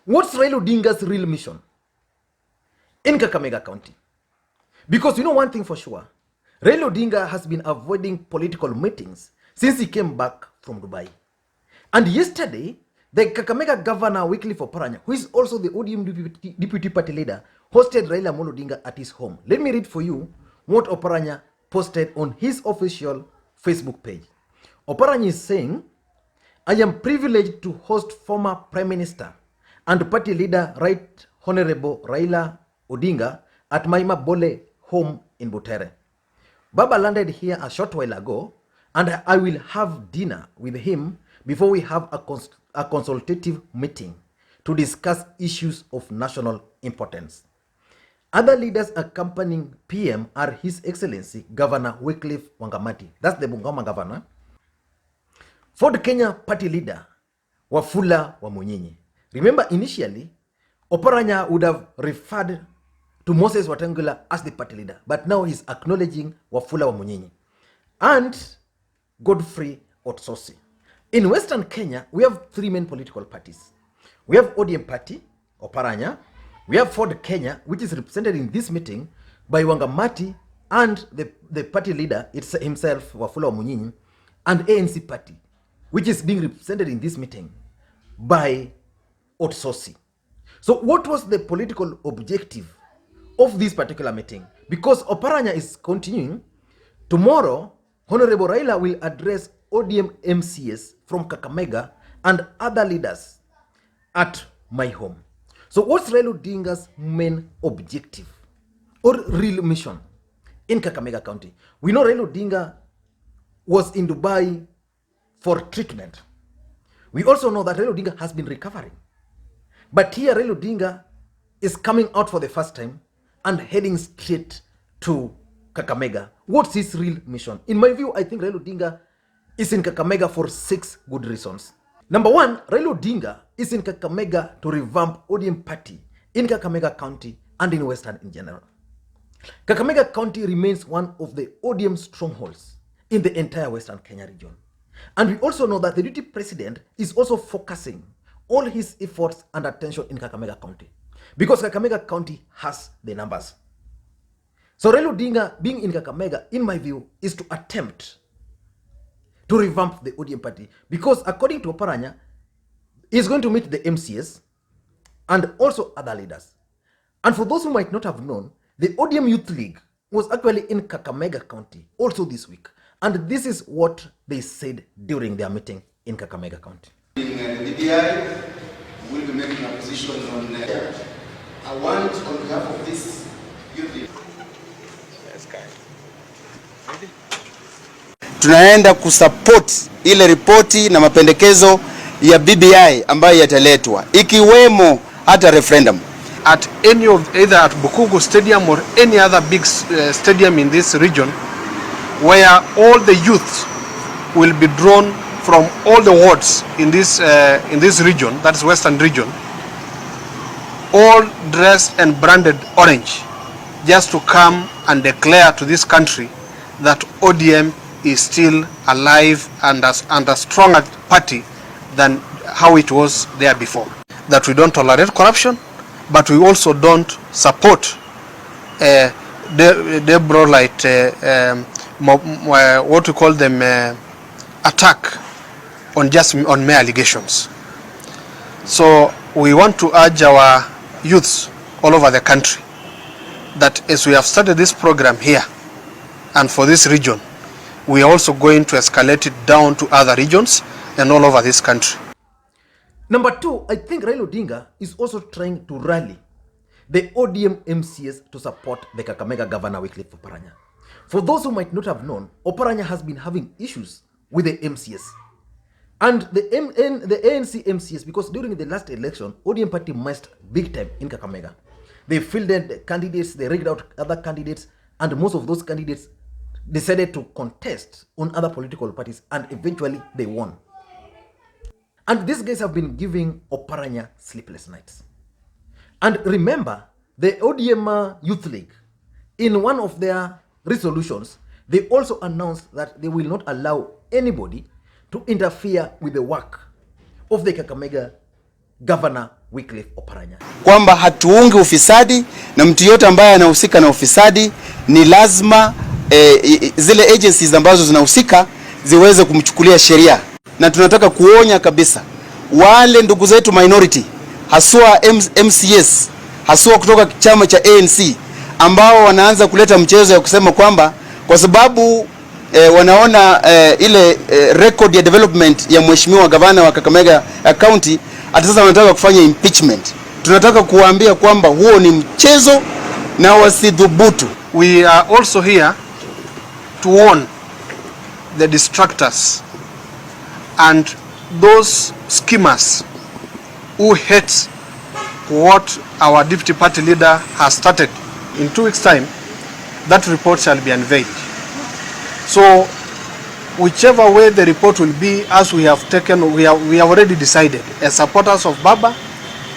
What's Raila Odinga's real mission in Kakamega County? Because you know one thing for sure, Raila Odinga has been avoiding political meetings since he came back from Dubai. And yesterday, the Kakamega governor, Wycliffe Oparanya, who is also the ODM deputy party leader, hosted Raila Odinga at his home. Let me read for you what Oparanya posted on his official Facebook page. Oparanya is saying, I am privileged to host former Prime Minister and party leader Right Honorable Raila Odinga at my Mabole home in Butere. Baba landed here a short while ago, and I will have dinner with him before we have a consultative meeting to discuss issues of national importance. Other leaders accompanying PM are His Excellency Governor Wycliffe Wangamati, that's the Bungoma governor, Ford Kenya party leader Wafula Wamunyinyi. Remember, initially, Oparanya would have referred to Moses Wetangula as the party leader, but now he's acknowledging Wafula Wamunyinyi and Godfrey Otsotsi. In Western Kenya, we have three main political parties. We have ODM party, Oparanya. We have Ford Kenya, which is represented in this meeting by Wangamati and the party leader it's himself, Wafula Wamunyinyi, and ANC party, which is being represented in this meeting by Otsotsi. So what was the political objective of this particular meeting? Because Oparanya is continuing, tomorrow, Honorable Raila will address ODM MCS from Kakamega and other leaders at my home. So what's Raila Odinga's main objective or real mission in Kakamega County? We know Raila Odinga was in Dubai for treatment. We also know that Raila Odinga has been recovering. But here Raila Odinga is coming out for the first time and heading straight to Kakamega. What's his real mission? In my view, I think Raila Odinga is in Kakamega for 6 good reasons. Number one, Raila Odinga is in Kakamega to revamp ODM party in Kakamega County and in Western in general. Kakamega County remains one of the ODM strongholds in the entire Western Kenya region. And we also know that the deputy president is also focusing all his efforts and attention in Kakamega County, because Kakamega County has the numbers. So Raila Odinga being in Kakamega, in my view, is to attempt to revamp the ODM party, because according to Oparanya, he's going to meet the MCS and also other leaders. And for those who might not have known, the ODM Youth League was actually in Kakamega County also this week. And this is what they said during their meeting in Kakamega County. The BDI will be making a position on I want on behalf of this youth league. Tunaenda kusupport ile ripoti na mapendekezo ya BBI ambayo yataletwa, ikiwemo hata referendum at any of either at Bukugu Stadium or any other big stadium in this region, where all the youth will be drawn from all the wards in this region, that is Western region, all dressed and branded orange, just to come and declare to this country that ODM is still alive and a stronger party than how it was there before. That we don't tolerate corruption, but we also don't support what we call them attack on mere allegations. So we want to urge our youths all over the country that as we have started this program here and for this region, we are also going to escalate it down to other regions and all over this country. Number two, I think Raila Odinga is also trying to rally the ODM MCS to support the Kakamega governor Wycliffe Oparanya. For those who might not have known, Oparanya has been having issues with the MCS and the ANC MCS, because during the last election, ODM party messed big time in Kakamega. They fielded candidates, they rigged out other candidates, and most of those candidates decided to contest on other political parties, and eventually they won. And these guys have been giving Oparanya sleepless nights. And remember, the ODM Youth League, in one of their resolutions, they also announced that they will not allow anybody to interfere with the work of the Kakamega governor Wycliffe Oparanya, kwamba hatuungi ufisadi na mtu yote ambaye anahusika na ufisadi ni lazima zile agencies ambazo zinahusika ziweze kumchukulia sheria, na tunataka kuonya kabisa wale ndugu zetu minority, haswa MCS, haswa kutoka chama cha ANC, ambao wanaanza kuleta mchezo ya kusema kwamba kwa sababu wanaona ile record ya development ya mheshimiwa gavana wa Kakamega County, hata sasa wanataka kufanya impeachment. Tunataka kuwaambia kwamba huo ni mchezo na wasidhubutu. We are also here to warn the distractors and those schemers who hate what our deputy party leader has started. In 2 weeks' time, that report shall be unveiled. So, whichever way the report will be, as we have taken, we have already decided, as supporters of Baba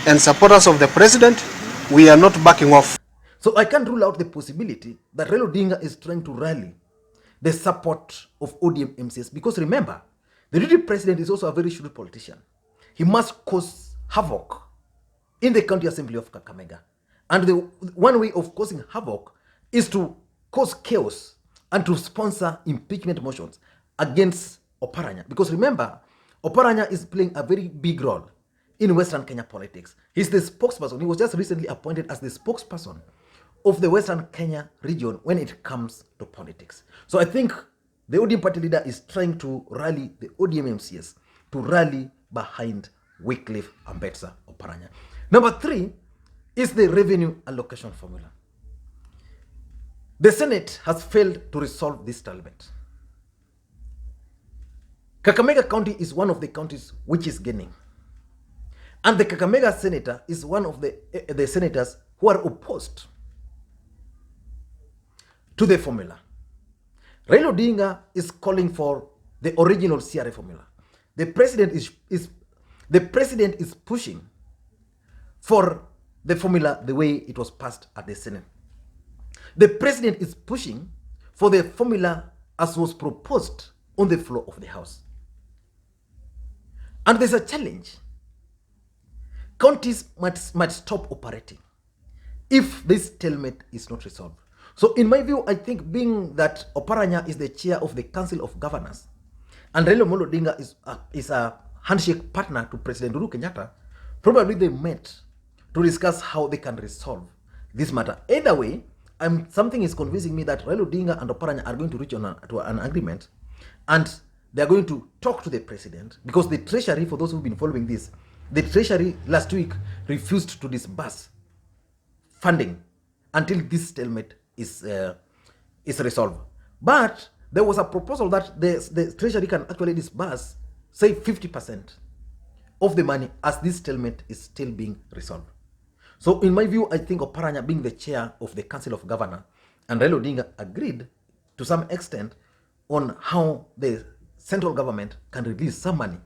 and supporters of the president, we are not backing off. So I can't rule out the possibility that Raila Odinga is trying to rally the support of ODM MCS, because remember, the deputy president is also a very shrewd politician. He must cause havoc in the county assembly of Kakamega. And the one way of causing havoc is to cause chaos and to sponsor impeachment motions against Oparanya. Because remember, Oparanya is playing a very big role in Western Kenya politics. He's the spokesperson. He was just recently appointed as the spokesperson of the Western Kenya region when it comes to politics. So I think the ODM party leader is trying to rally the ODM MCS to rally behind Wycliffe Oparanya. Number 3 is the revenue allocation formula. The Senate has failed to resolve this stalemate. Kakamega County is one of the counties which is gaining. And the Kakamega senator is one of the senators who are opposed to the formula. Raila Odinga is calling for the original CRA formula. The president is pushing for the formula the way it was passed at the Senate. The president is pushing for the formula as was proposed on the floor of the House. And there's a challenge. Counties might stop operating if this stalemate is not resolved. So in my view, I think being that Oparanya is the chair of the Council of Governors and Raila Odinga is a handshake partner to President Uhuru Kenyatta, probably they met to discuss how they can resolve this matter. Either way, something is convincing me that Raila Odinga and Oparanya are going to reach to an agreement, and they are going to talk to the president, because the treasury, for those who've been following this, the treasury last week refused to disburse funding until this stalemate is resolved. But there was a proposal that the treasury can actually disburse, say 50% of the money as this stalemate is still being resolved. So in my view, I think Oparanya, being the chair of the Council of Governors, and Raila Odinga agreed to some extent on how the central government can release some money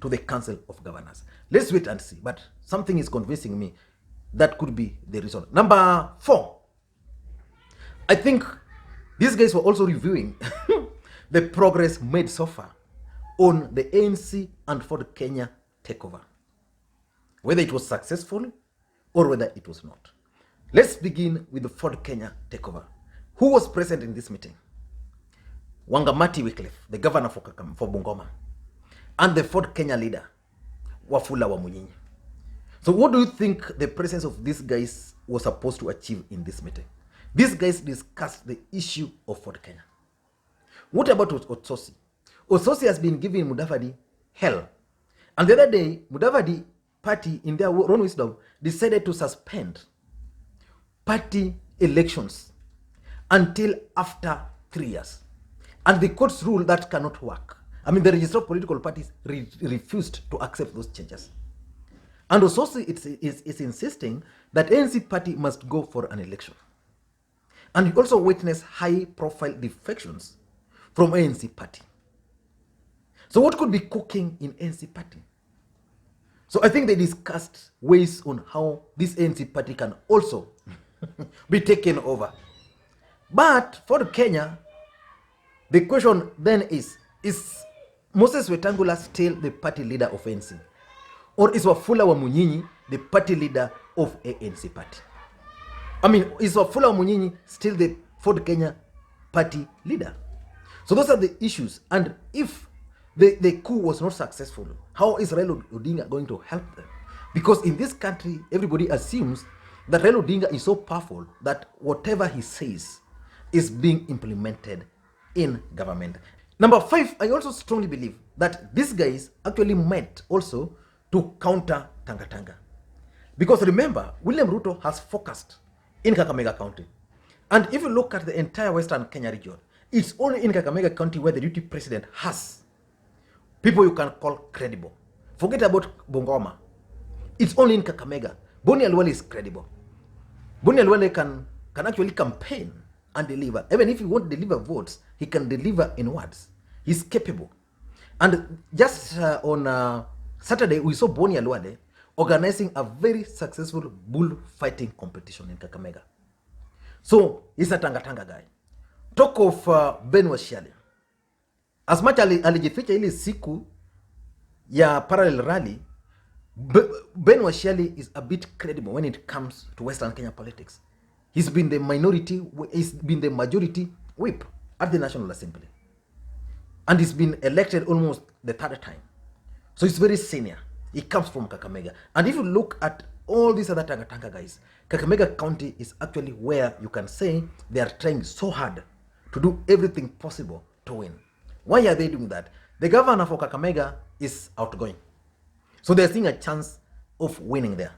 to the Council of Governors. Let's wait and see. But something is convincing me that could be the reason. Number 4, I think these guys were also reviewing the progress made so far on the ANC and Ford Kenya takeover, whether it was successful or whether it was not. Let's begin with the Ford Kenya takeover. Who was present in this meeting? Wangamati Wycliffe, the governor for Bungoma, and the Ford Kenya leader, Wafula Wamunyinyi. So what do you think the presence of these guys was supposed to achieve in this meeting? These guys discussed the issue of Ford Kenya. What about Otsotsi? Otsotsi has been giving Mudavadi hell. And the other day, Mudavadi party, in their own wisdom, decided to suspend party elections until after 3 years. And the courts ruled that cannot work. I mean, the registered political parties refused to accept those changes. And Otsotsi is insisting that ANC party must go for an election. And he also witnessed high-profile defections from ANC party. So what could be cooking in ANC party? So I think they discussed ways on how this ANC party can also be taken over. But for Kenya, the question then is Moses Wetangula still the party leader of ANC? Or is Wafula Wamunyinyi the party leader of ANC party? I mean, is Wafula Wamunyinyi still the Ford Kenya party leader? So those are the issues. And if the coup was not successful, how is Raila Odinga going to help them? Because in this country, everybody assumes that Raila Odinga is so powerful that whatever he says is being implemented in government. Number 5, I also strongly believe that these guys actually met also to counter Tanga Tanga. Because remember, William Ruto has focused in Kakamega County. And if you look at the entire Western Kenya region, it's only in Kakamega County where the deputy president has people you can call credible. Forget about Bungoma. It's only in Kakamega. Boni Alwale is credible. Boni Alwale can actually campaign and deliver. Even if he won't deliver votes, he can deliver in words. He's capable. And just on Saturday, we saw Boni Alwale organizing a very successful bullfighting competition in Kakamega. So, he's a Tanga Tanga guy. Talk of Ben Washiali. As much alijificha ile siku ya parallel rally, Ben Washiali is a bit credible when it comes to Western Kenya politics. He's been the majority whip at the National Assembly. And he's been elected almost the 3rd time. So he's very senior. He comes from Kakamega. And if you look at all these other Tanga Tanga guys, Kakamega County is actually where you can say they are trying so hard to do everything possible to win. Why are they doing that? The governor for Kakamega is outgoing. So they're seeing a chance of winning there.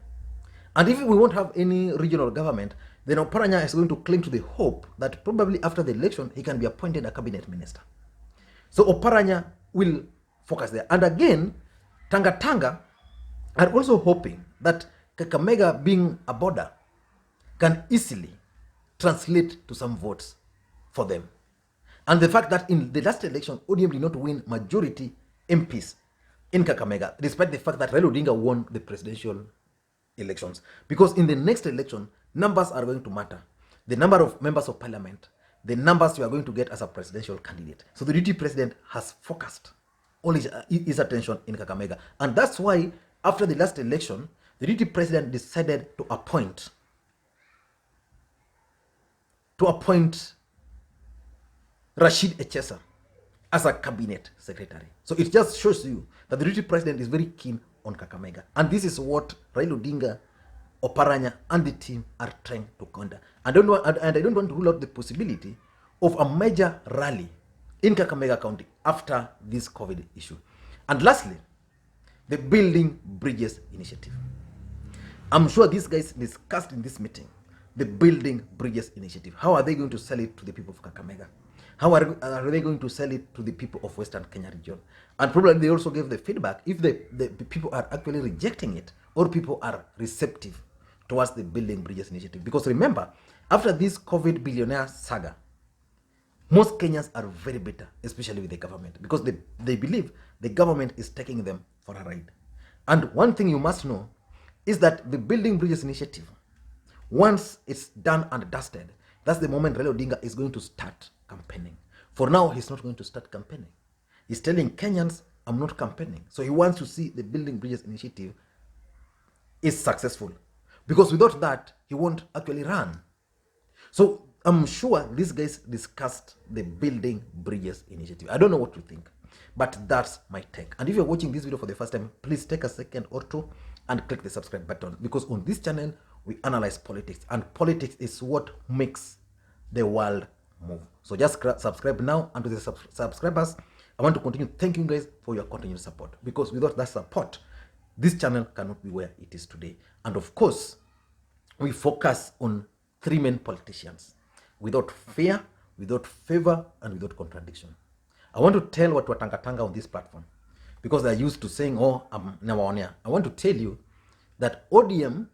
And if we won't have any regional government, then Oparanya is going to cling to the hope that probably after the election, he can be appointed a cabinet minister. So Oparanya will focus there. And again, Tanga Tanga are also hoping that Kakamega being a border can easily translate to some votes for them. And the fact that in the last election, ODM did not win majority MPs in Kakamega, despite the fact that Raila Odinga won the presidential elections. Because in the next election, numbers are going to matter. The number of members of parliament, the numbers you are going to get as a presidential candidate. So the deputy president has focused all his attention in Kakamega. And that's why after the last election, the deputy president decided to appoint Rashid Echesa as a cabinet secretary. So it just shows you that the deputy president is very keen on Kakamega. And this is what Raila Odinga, Oparanya, and the team are trying to counter. I don't want to rule out the possibility of a major rally in Kakamega County after this COVID issue. And lastly, the Building Bridges Initiative. I'm sure these guys discussed in this meeting the Building Bridges Initiative. How are they going to sell it to the people of Kakamega? How are they going to sell it to the people of Western Kenya region? And probably they also gave the feedback if the people are actually rejecting it or people are receptive towards the Building Bridges Initiative. Because remember, after this COVID billionaire saga, most Kenyans are very bitter, especially with the government, because they believe the government is taking them for a ride. And one thing you must know is that the Building Bridges Initiative, once it's done and dusted, that's the moment Raila Odinga is going to start campaigning. For now, he's not going to start campaigning. He's telling Kenyans, I'm not campaigning. So he wants to see the Building Bridges Initiative is successful. Because without that, he won't actually run. So I'm sure these guys discussed the Building Bridges Initiative. I don't know what you think, but that's my take. And if you're watching this video for the first time, please take a second or two and click the subscribe button, because on this channel, we analyze politics, and politics is what makes the world move. So just subscribe now, and to the subscribers, I want to continue thanking you guys for your continued support, because without that support, this channel cannot be where it is today. And of course, we focus on 3 main politicians, without fear, without favor, and without contradiction. I want to tell what Tanga Tanga on this platform, because they're used to saying, oh, I'm never on here. I want to tell you that ODM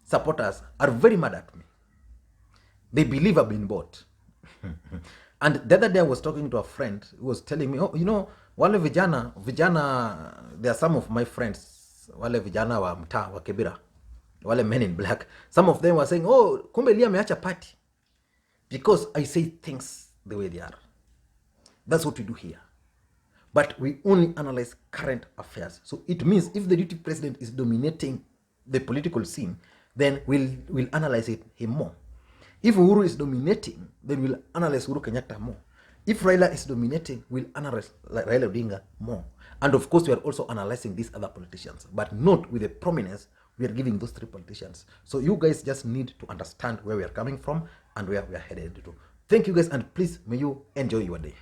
supporters are very mad at me. They believe I've been bought. And the other day I was talking to a friend who was telling me, oh, you know, wale vijana, there are some of my friends, wale vijana wa mtaa wa Kibera, wale men in black. Some of them were saying, oh, kumbe Lia ameacha party. Because I say things the way they are. That's what we do here. but we only analyze current affairs. So it means if the deputy president is dominating the political scene, then we'll analyze him more. If Uhuru is dominating, then we'll analyze Uhuru Kenyatta more. If Raila is dominating, we'll analyze Raila Odinga more. And of course, we are also analyzing these other politicians, but not with the prominence we are giving those 3 politicians. So you guys just need to understand where we are coming from and where we are headed to. Thank you guys, and please may you enjoy your day.